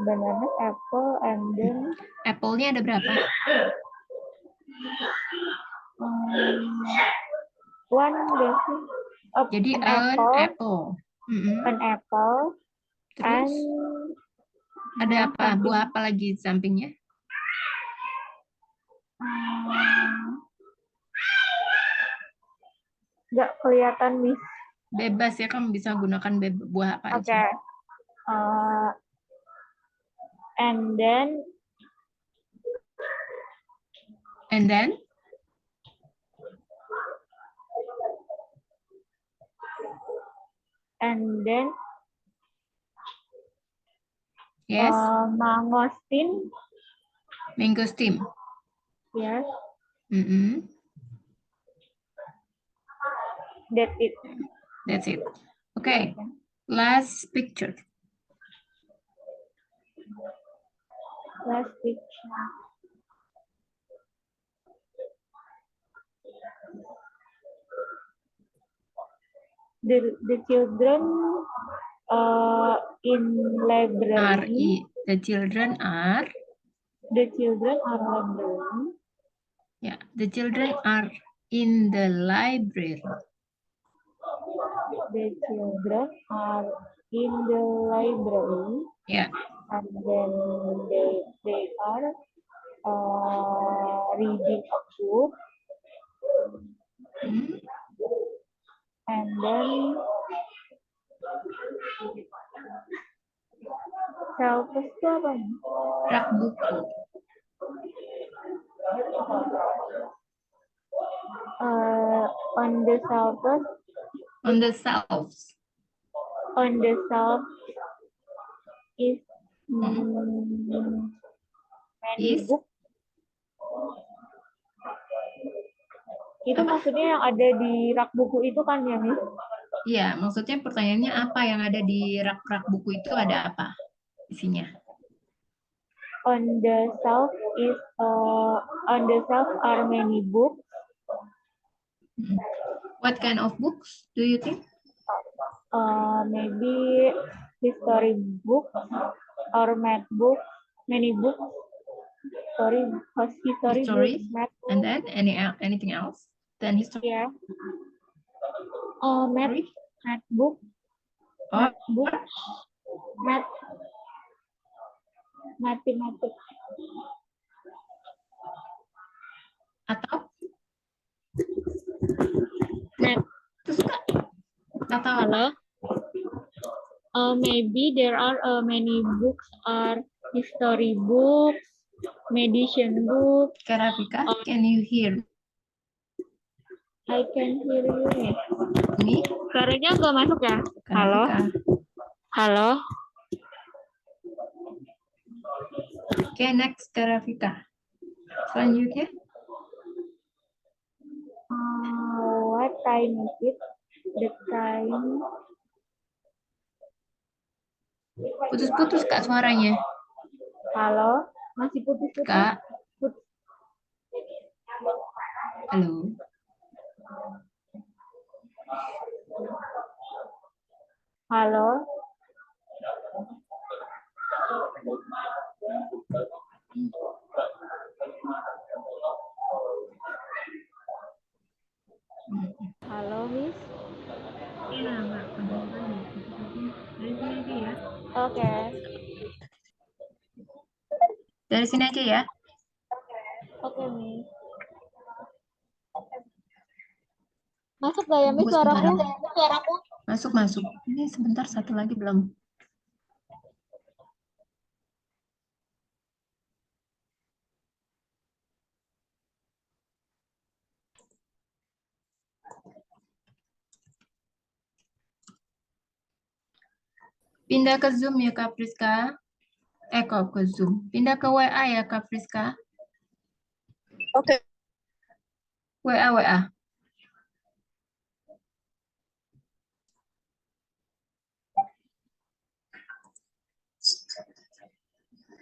Bananas, apple, and then Apple-nya ada berapa? one basic. Jadi an apple. Mm-mm. An apple. Terus And ada apa? Buah apa lagi di sampingnya? Nggak kelihatan, Miss. Bebas ya, kamu bisa gunakan buah apa aja. Okay. And then yes, mangosteen. Yes. Mm-mm. That's it. Okay. Last picture. The children in library. The children are. Library. Yeah, the children are in the library. The children are in the library. Yeah. And then they are reading a book. Mm-hmm. And then Shelves itu apa nih? Rak buku. On the shelves, On the shelves. on the shelf is Mm-mm. many Is? book. Itu maksudnya yang ada di rak buku itu kan ya, Miss? Iya, maksudnya pertanyaannya apa yang ada di rak-rak buku itu ada apa isinya? On the shelf is on the shelf are many books. Mm. What kind of books do you think? Maybe history books or math books, many books. Sorry, history History, books, math books. and then anything else? Then history. Yeah. Math book, Or math book, math, mathematics. atau Math. itu suka atau apa? Hello. Maybe there are many books are history books, medicine books. Karafika, can you hear I can hear you nih. me? Suaranya nggak masuk ya? Halo? Karafika. Halo? Oke, next Karafika. Selanjutnya, What time is it? The time. putus-putus Kak suaranya. Halo? Masih putus-putus? Kak, halo. Halo? Halo, Miss? Iya, Mbak. Dari sini aja ya. Oke. Dari sini aja ya. Oke, Miss. Masuk gak ya, Miss, Tunggu sebentar. suaraku? Masuk, masuk. Ini sebentar, satu lagi belum. Pindah ke Zoom ya, Kak Priska. Kok ke Zoom. Pindah ke WA ya, Kak Priska. Oke. WA, WA.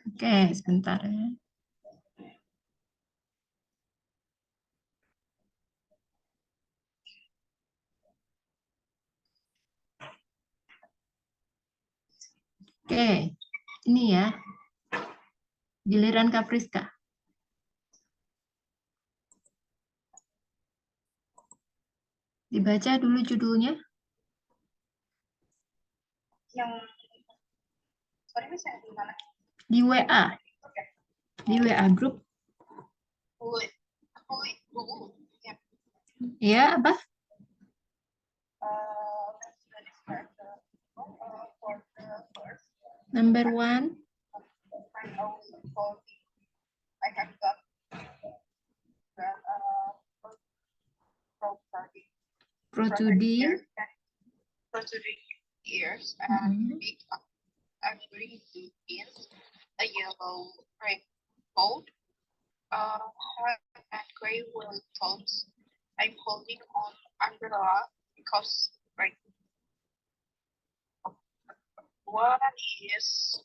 Oke, sebentar ya. Oke, ini ya. Giliran Kak Priska. Dibaca dulu judulnya. Yang sorry Miss, yang di mana? Di WA. Di WA grup. Ya. Ya, apa? Number 1. I have got Protruding. protruding ears and big agree to in a yellow raincoat, hat and gray woolly toes. I'm holding on umbrella because rain. What is